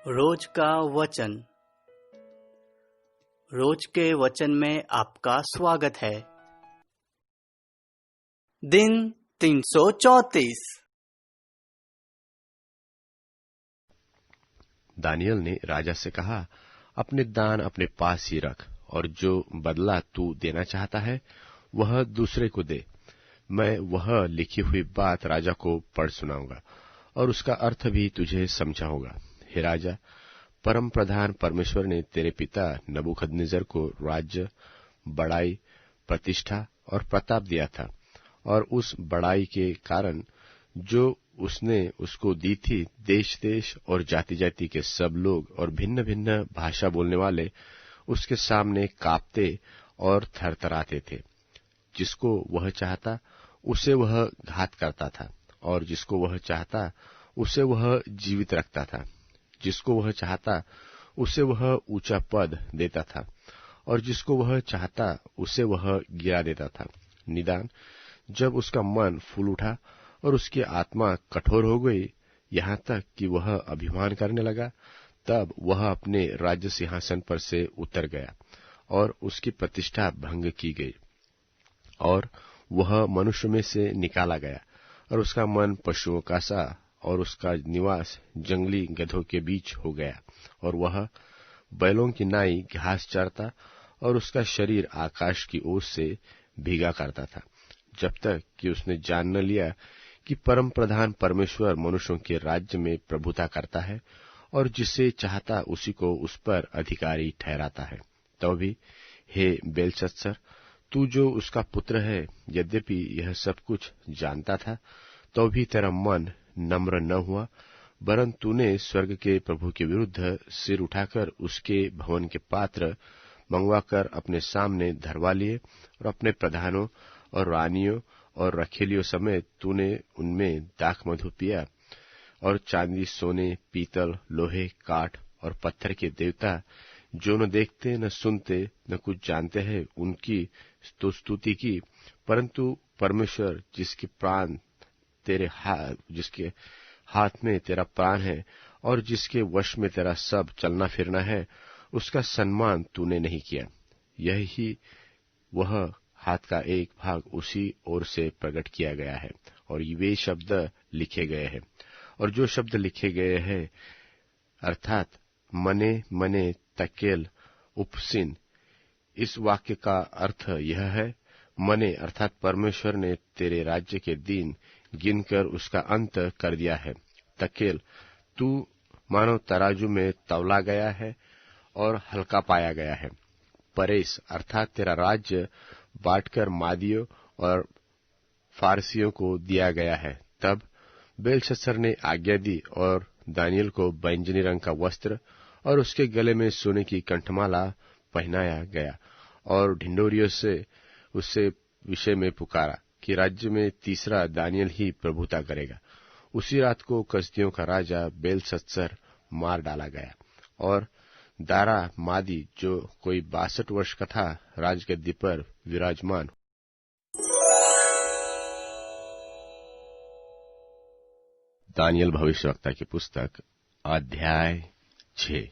रोज का वचन। रोज के वचन में आपका स्वागत है। दिन 334। दानियल ने राजा से कहा, अपने दान अपने पास ही रख, और जो बदला तू देना चाहता है वह दूसरे को दे। मैं वह लिखी हुई बात राजा को पढ़ सुनाऊंगा और उसका अर्थ भी तुझे समझाऊंगा। हे राजा, परम प्रधान परमेश्वर ने तेरे पिता नबूकदनेस्सर को राज्य, बड़ाई, प्रतिष्ठा और प्रताप दिया था, और उस बड़ाई के कारण जो उसने उसको दी थी, देश देश और जाति जाति के सब लोग और भिन्न भिन्न भाषा बोलने वाले उसके सामने कांपते और थरथराते थे। जिसको वह चाहता उसे वह घात करता था, और जिसको वह चाहता उसे वह जीवित रखता था। जिसको वह चाहता उसे वह ऊंचा पद देता था, और जिसको वह चाहता उसे वह गिरा देता था। निदान जब उसका मन फूल उठा और उसकी आत्मा कठोर हो गई, यहाँ तक कि वह अभिमान करने लगा, तब वह अपने राज्य सिंहासन पर से उतर गया और उसकी प्रतिष्ठा भंग की गई, और वह मनुष्य में से निकाला गया, और उसका मन पशुओं का सा और उसका निवास जंगली गधों के बीच हो गया, और वह बैलों की नाई घास चरता और उसका शरीर आकाश की ओर से भीगा करता था, जब तक कि उसने जान न लिया कि परम प्रधान परमेश्वर मनुष्यों के राज्य में प्रभुता करता है, और जिसे चाहता उसी को उस पर अधिकारी ठहराता है। तो भी हे बेलशस्सर, तू जो उसका पुत्र है, यद्यपि यह सब कुछ जानता था, तो भी तेरा मन नम्र न हुआ, वरन तूने स्वर्ग के प्रभु के विरुद्ध सिर उठाकर उसके भवन के पात्र मंगवाकर अपने सामने धरवा लिए, और अपने प्रधानों और रानियों और रखेलियों समेत तूने उनमें दाख मधु पिया, और चांदी, सोने, पीतल, लोहे, काठ और पत्थर के देवता, जो न देखते न सुनते न कुछ जानते हैं, उनकी तो स्तुति की, परंतु परमेश्वर जिसके हाथ में तेरा प्राण है और जिसके वश में तेरा सब चलना फिरना है, उसका सम्मान तूने नहीं किया। यही वह हाथ का एक भाग उसी ओर से प्रकट किया गया है, और वे शब्द लिखे गए हैं। और जो शब्द लिखे गए हैं अर्थात मने मने तकेल उपसिन, इस वाक्य का अर्थ यह है, मने अर्थात परमेश्वर ने तेरे राज्य के दिन गिनकर उसका अंत कर दिया है। तकेल, तू मानो तराजू में तौला गया है और हल्का पाया गया है। परेस अर्थात तेरा राज्य बांटकर मादियों और फारसियों को दिया गया है। तब बेलशस्सर ने आज्ञा दी, और दानियल को बैंजनी रंग का वस्त्र और उसके गले में सोने की कंठमाला पहनाया गया, और ढिंढोरियों से उससे विषय में पुकारा कि राज्य में तीसरा दानियल ही प्रभुता करेगा। उसी रात को कसदियों का राजा बेलशस्सर मार डाला गया, और दारा मादी, जो कोई 62 वर्ष का था, राजगद्दी पर विराजमान। दानियल भविष्यवक्ता की पुस्तक अध्याय 6।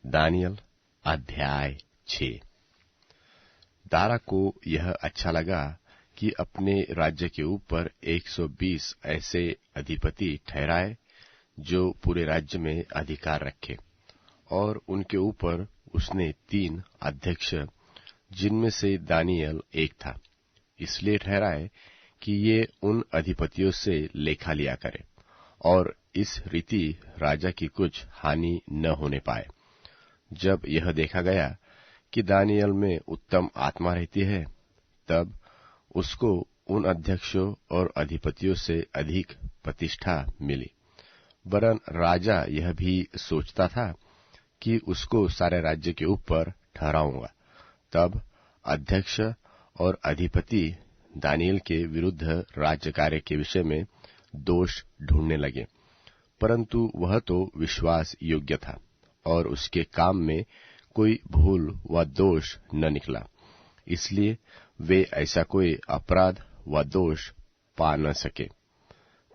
दानियल अध्याय 6। दारा को यह अच्छा लगा कि अपने राज्य के ऊपर 120 ऐसे अधिपति ठहराए जो पूरे राज्य में अधिकार रखे, और उनके ऊपर उसने 3 अध्यक्ष, जिनमें से दानियल एक था, इसलिए ठहराए कि ये उन अधिपतियों से लेखा लिया करे, और इस रीति राजा की कुछ हानि न होने पाए। जब यह देखा गया कि दानियल में उत्तम आत्मा रहती है, तब उसको उन अध्यक्षों और अधिपतियों से अधिक प्रतिष्ठा मिली। वरन राजा यह भी सोचता था कि उसको सारे राज्य के ऊपर ठहराऊंगा। तब अध्यक्ष और अधिपति दानियल के विरुद्ध राज्य कार्य के विषय में दोष ढूंढने लगे, परंतु वह तो विश्वास योग्य था, और उसके काम में कोई भूल व दोष न निकला, इसलिए वे ऐसा कोई अपराध व दोष पा न सके।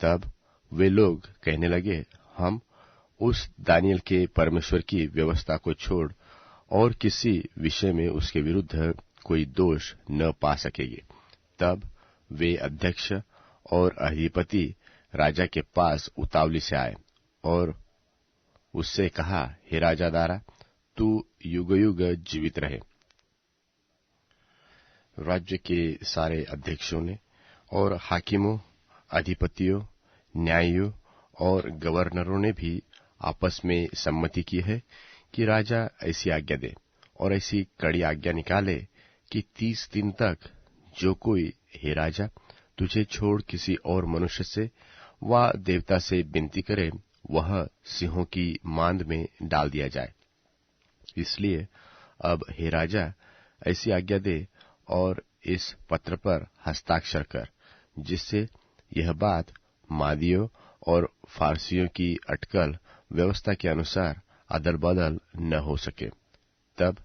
तब वे लोग कहने लगे, हम उस दानियल के परमेश्वर की व्यवस्था को छोड़ और किसी विषय में उसके विरुद्ध कोई दोष न पा सकेगी। तब वे अध्यक्ष और अधिपति राजा के पास उतावली से आए और उससे कहा, हे राजा दारा, तू युग-युग जीवित रहे। राज्य के सारे अध्यक्षों ने और हाकिमों, अधिपतियों, न्यायियों और गवर्नरों ने भी आपस में सम्मति की है कि राजा ऐसी आज्ञा दे और ऐसी कड़ी आज्ञा निकाले कि 30 दिन तक जो कोई, हे राजा, तुझे छोड़ किसी और मनुष्य से व देवता से विनती करे, वह सिंहों की मांद में डाल दिया जाए। इसलिए अब हे राजा, ऐसी आज्ञा दे और इस पत्र पर हस्ताक्षर कर, जिससे यह बात मादियों और फारसियों की अटकल व्यवस्था के अनुसार अदल बदल न हो सके। तब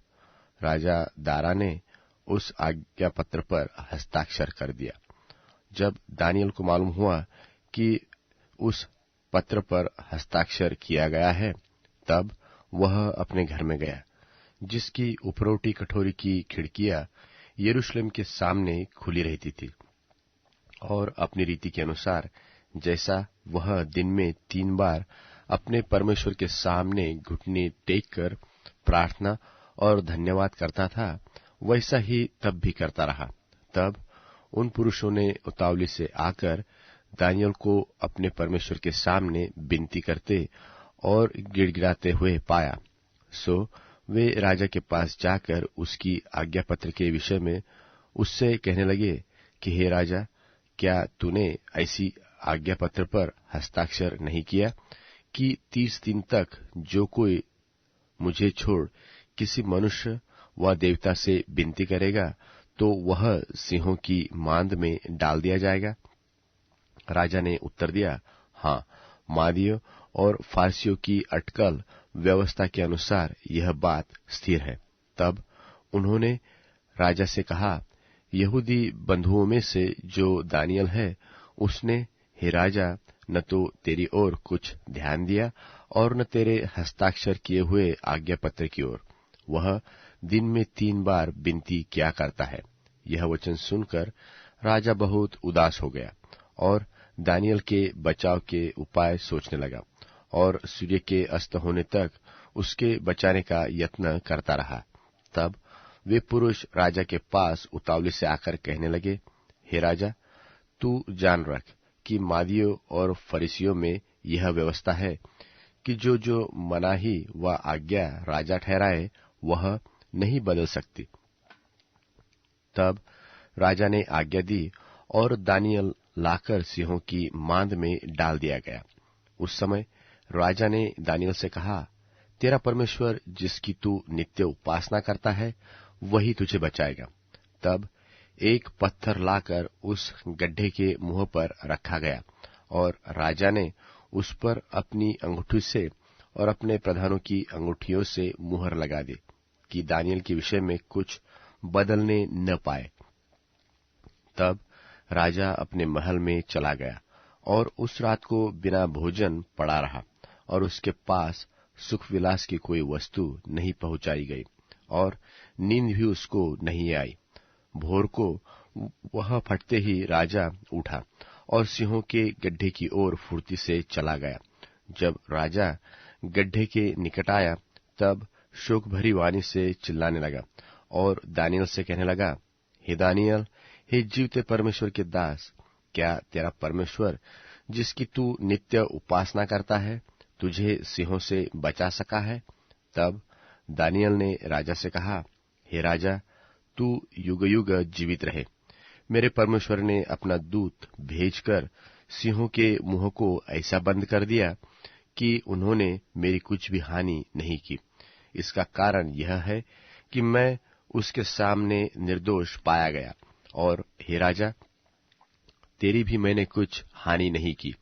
राजा दारा ने उस आज्ञा पत्र पर हस्ताक्षर कर दिया। जब दानियल को मालूम हुआ कि उस पत्र पर हस्ताक्षर किया गया है, तब वह अपने घर में गया, जिसकी उपरोटी कठोरी की खिड़कियां यरूशलेम के सामने खुली रहती थी, और अपनी रीति के अनुसार जैसा वह दिन में 3 बार अपने परमेश्वर के सामने घुटने टेक कर प्रार्थना और धन्यवाद करता था, वैसा ही तब भी करता रहा। तब उन पुरुषों ने उतावली से आकर दानियल को अपने परमेश्वर के सामने विनती करते और गिड़गिड़ाते हुए पाया। सो वे राजा के पास जाकर उसकी आज्ञा पत्र के विषय में उससे कहने लगे कि हे राजा, क्या तूने ऐसी आज्ञा पत्र पर हस्ताक्षर नहीं किया कि 30 दिन तक जो कोई मुझे छोड़ किसी मनुष्य व देवता से विनती करेगा, तो वह सिंहों की मांद में डाल दिया जाएगा? राजा ने उत्तर दिया, हाँ, मादियों और फारसियों की अटकल व्यवस्था के अनुसार यह बात स्थिर है। तब उन्होंने राजा से कहा, यहूदी बंधुओं में से जो दानियल है, उसने, हे राजा, न तो तेरी ओर कुछ ध्यान दिया और न तेरे हस्ताक्षर किए हुए आज्ञा पत्र की ओर। वह दिन में 3 बार विनती किया करता है। यह वचन सुनकर राजा बहुत उदास हो गया और दानियल के बचाव के उपाय सोचने लगा, और सूर्य के अस्त होने तक उसके बचाने का यत्न करता रहा। तब वे पुरुष राजा के पास उतावली से आकर कहने लगे, हे राजा, तू जान रख कि मादियों और फरीसियों में यह व्यवस्था है कि जो मनाही व आज्ञा राजा ठहराए, वह नहीं बदल सकती। तब राजा ने आज्ञा दी और दानियल लाकर सिंहों की मांद में डाल दिया गया। उस समय राजा ने दानियल से कहा, तेरा परमेश्वर जिसकी तू नित्य उपासना करता है, वही तुझे बचाएगा। तब एक पत्थर लाकर उस गड्ढे के मुंह पर रखा गया, और राजा ने उस पर अपनी अंगूठी से और अपने प्रधानों की अंगूठियों से मुहर लगा दी कि दानियल के विषय में कुछ बदलने न पाए। तब राजा अपने महल में चला गया और उस रात को बिना भोजन पड़ा रहा, और उसके पास सुख विलास की कोई वस्तु नहीं पहुंचाई गई, और नींद भी उसको नहीं आई। भोर को वह फटते ही राजा उठा और सिंहों के गड्ढे की ओर फुर्ती से चला गया। जब राजा गड्ढे के निकट आया, तब शोक भरी वाणी से चिल्लाने लगा और दानियल से कहने लगा, हे दानियल, हे जीवते परमेश्वर के दास, क्या तेरा परमेश्वर जिसकी तू नित्य उपासना करता है, तुझे सिंहों से बचा सका है? तब दानियल ने राजा से कहा, हे राजा, तू युग युग जीवित रहे। मेरे परमेश्वर ने अपना दूत भेजकर सिंहों के मुंह को ऐसा बंद कर दिया कि उन्होंने मेरी कुछ भी हानि नहीं की। इसका कारण यह है कि मैं उसके सामने निर्दोष पाया गया, और हे राजा, तेरी भी मैंने कुछ हानि नहीं की।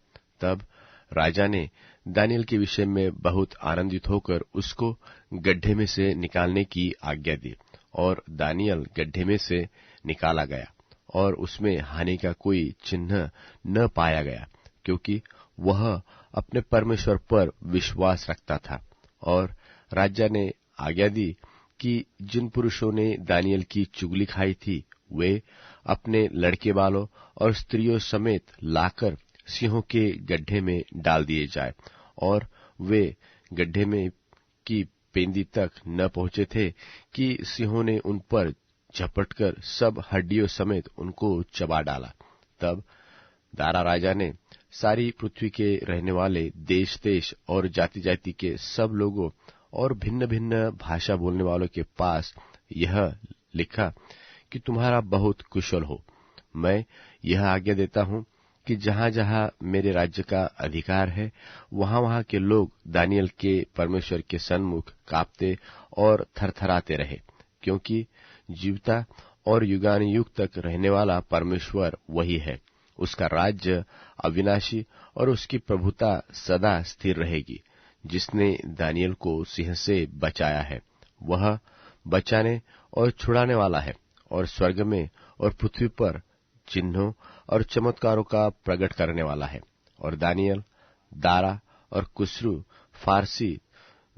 तब राजा ने दानियल के विषय में बहुत आनंदित होकर उसको गड्ढे में से निकालने की आज्ञा दी, और दानियल गड्ढे में से निकाला गया, और उसमें हानि का कोई चिन्ह न पाया गया, क्योंकि वह अपने परमेश्वर पर विश्वास रखता था। और राजा ने आज्ञा दी कि जिन पुरुषों ने दानियल की चुगली खाई थी वे अपने लड़के बालों और स्त्रियों समेत लाकर सिंहों के गड्ढे में डाल दिए जाए। और वे गड्ढे में की पेंदी तक न पहुंचे थे कि सिंहों ने उन पर झपटकर सब हड्डियों समेत उनको चबा डाला। तब दारा राजा ने सारी पृथ्वी के रहने वाले देश देश और जाति जाति के सब लोगों और भिन्न भिन्न भाषा बोलने वालों के पास यह लिखा कि तुम्हारा बहुत कुशल हो। मैं यह आज्ञा देता हूं कि जहां जहां मेरे राज्य का अधिकार है वहां वहां के लोग दानियल के परमेश्वर के सन्मुख कांपते और थरथराते रहे, क्योंकि जीवता और युगानुयुग तक रहने वाला परमेश्वर वही है। उसका राज्य अविनाशी और उसकी प्रभुता सदा स्थिर रहेगी। जिसने दानियल को सिंह से बचाया है वह बचाने और छुड़ाने वाला है, और स्वर्ग में और पृथ्वी पर चिन्हों और चमत्कारों का प्रकट करने वाला है। और दानियल, दारा और कुस्रू फारसी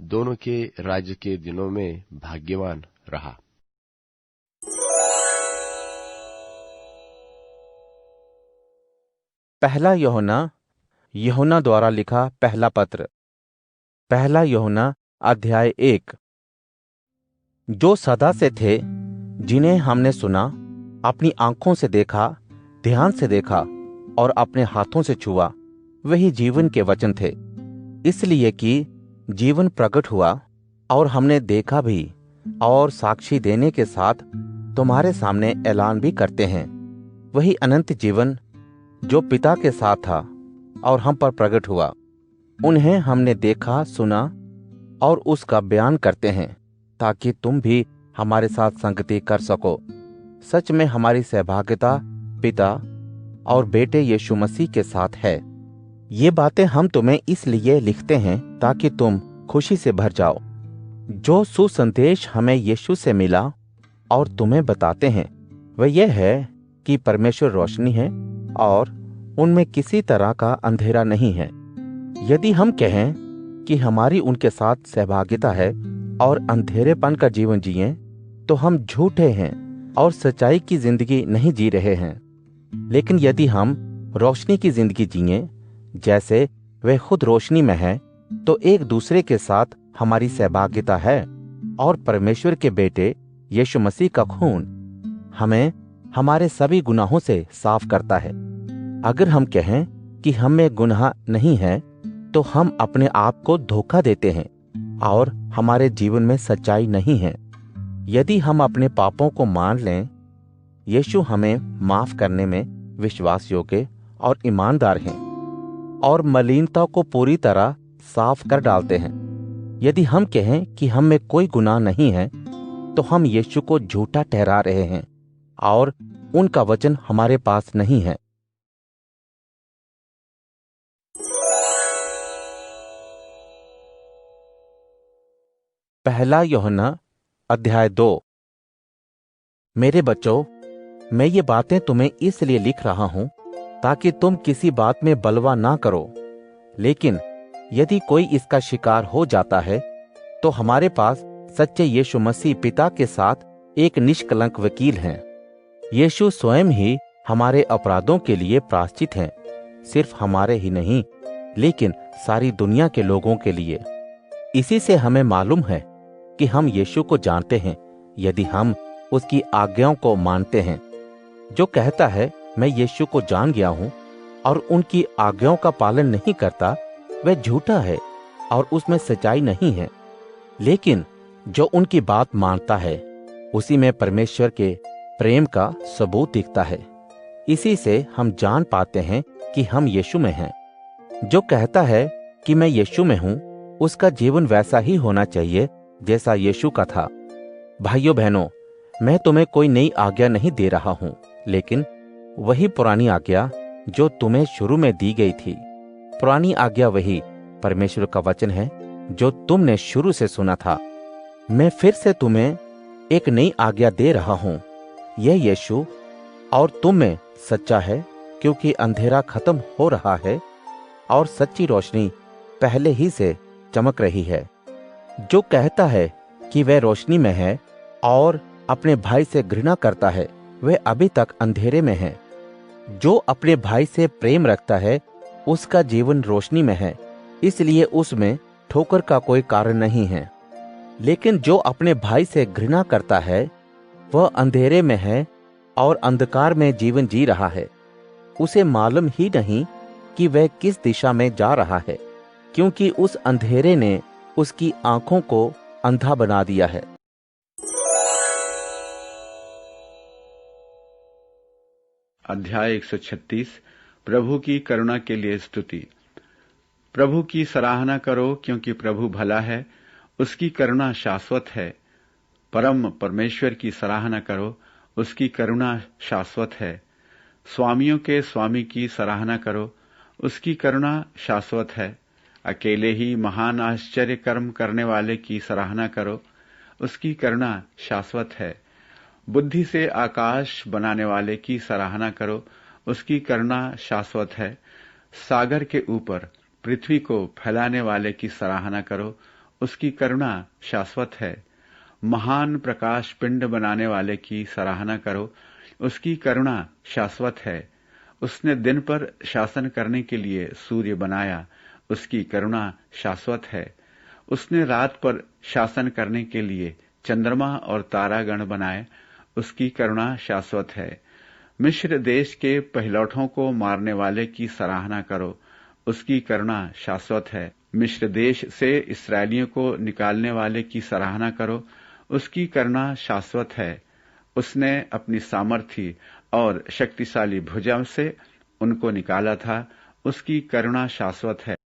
दोनों के राज्य के दिनों में भाग्यवान रहा। पहला यूहन्ना द्वारा लिखा पहला पत्र। पहला यूहन्ना अध्याय 1। जो सदा से थे, जिन्हें हमने सुना, अपनी आंखों से देखा, ध्यान से देखा और अपने हाथों से छुआ, वही जीवन के वचन थे। इसलिए कि जीवन प्रकट हुआ और हमने देखा भी और साक्षी देने के साथ तुम्हारे सामने ऐलान भी करते हैं। वही अनंत जीवन जो पिता के साथ था और हम पर प्रकट हुआ, उन्हें हमने देखा, सुना और उसका बयान करते हैं, ताकि तुम भी हमारे साथ संगति कर सको। सच में हमारी सहभागिता पिता और बेटे यीशु मसीह के साथ है। ये बातें हम तुम्हें इसलिए लिखते हैं ताकि तुम खुशी से भर जाओ। जो सुसंदेश हमें यीशु से मिला और तुम्हें बताते हैं वह यह है कि परमेश्वर रोशनी है और उनमें किसी तरह का अंधेरा नहीं है। यदि हम कहें कि हमारी उनके साथ सहभागिता है और अंधेरेपन का जीवन जिएं, तो हम झूठे हैं और सच्चाई की जिंदगी नहीं जी रहे हैं। लेकिन यदि हम रोशनी की जिंदगी जिएं, जैसे वे खुद रोशनी में हैं, तो एक दूसरे के साथ हमारी सहभागिता है और परमेश्वर के बेटे यीशु मसीह का खून हमें हमारे सभी गुनाहों से साफ करता है। अगर हम कहें कि हम में गुनाह नहीं है, तो हम अपने आप को धोखा देते हैं और हमारे जीवन में सच्चाई नहीं है। यदि हम अपने पापों को मान लें, यीशु हमें माफ करने में विश्वास योग्य और ईमानदार हैं और मलिनता को पूरी तरह साफ कर डालते हैं। यदि हम कहें कि हम में कोई गुनाह नहीं है, तो हम यीशु को झूठा ठहरा रहे हैं और उनका वचन हमारे पास नहीं है। पहला यूहन्ना अध्याय 2। मेरे बच्चों, मैं ये बातें तुम्हें इसलिए लिख रहा हूं ताकि तुम किसी बात में बलवा ना करो। लेकिन यदि कोई इसका शिकार हो जाता है, तो हमारे पास सच्चे यीशु मसीह पिता के साथ एक निष्कलंक वकील हैं। यीशु स्वयं ही हमारे अपराधों के लिए प्रायश्चित हैं, सिर्फ हमारे ही नहीं, लेकिन सारी दुनिया के लोगों के लिए। इसी से हमें मालूम है कि हम यीशु को जानते हैं, यदि हम उसकी आज्ञाओं को मानते हैं। जो कहता है मैं यीशु को जान गया हूं और उनकी आज्ञाओं का पालन नहीं करता, वह झूठा है और उसमें सच्चाई नहीं है। लेकिन जो उनकी बात मानता है, उसी में परमेश्वर के प्रेम का सबूत दिखता है। इसी से हम जान पाते हैं कि हम यीशु में हैं। जो कहता है कि मैं यीशु में हूं, उसका जीवन वैसा ही होना चाहिए जैसा यीशु का था। भाइयों बहनों, मैं तुम्हें कोई नई आज्ञा नहीं दे रहा हूं, लेकिन वही पुरानी आज्ञा जो तुम्हें शुरू में दी गई थी। पुरानी आज्ञा वही परमेश्वर का वचन है जो तुमने शुरू से सुना था। मैं फिर से तुम्हें एक नई आज्ञा दे रहा हूं। यह यीशु और तुम में सच्चा है, क्योंकि अंधेरा खत्म हो रहा है और सच्ची रोशनी पहले ही से चमक रही है। जो कहता है कि वह रोशनी में है और अपने भाई से घृणा करता है, वह अभी तक अंधेरे में है। जो अपने भाई से प्रेम रखता है, उसका जीवन रोशनी में है, इसलिए उसमें ठोकर का कोई कारण नहीं है। लेकिन जो अपने भाई से घृणा करता है, वह अंधेरे में है और अंधकार में जीवन जी रहा है। उसे मालूम ही नहीं कि वह किस दिशा में जा रहा है, क्योंकि उस अंधेरे ने उसकी आंखों को अंधा बना दिया है। अध्याय 136 प्रभु की करुणा के लिए स्तुति। प्रभु की सराहना करो, क्योंकि प्रभु भला है, उसकी करुणा शाश्वत है। परम परमेश्वर की सराहना करो, उसकी करुणा शाश्वत है। स्वामियों के स्वामी की सराहना करो, उसकी करुणा शाश्वत है। अकेले ही महान आश्चर्य कर्म करने वाले की सराहना करो, उसकी करुणा शाश्वत है। बुद्धि से आकाश बनाने वाले की सराहना करो, उसकी करुणा शाश्वत है। सागर के ऊपर पृथ्वी को फैलाने वाले की सराहना करो, उसकी करुणा शाश्वत है। महान प्रकाश पिंड बनाने वाले की सराहना करो, उसकी करुणा शाश्वत है। उसने दिन पर शासन करने के लिए सूर्य बनाया, उसकी करुणा शाश्वत है। उसने रात पर शासन करने के लिए चंद्रमा और तारागण बनाए, उसकी करुणा शाश्वत है। मिस्र देश के पहिलौठों को मारने वाले की सराहना करो, उसकी करुणा शाश्वत है। मिस्र देश से इस्राएलियों को निकालने वाले की सराहना करो, उसकी करुणा शाश्वत है। उसने अपनी सामर्थी और शक्तिशाली भुजा से उनको निकाला था, उसकी करुणा शाश्वत है।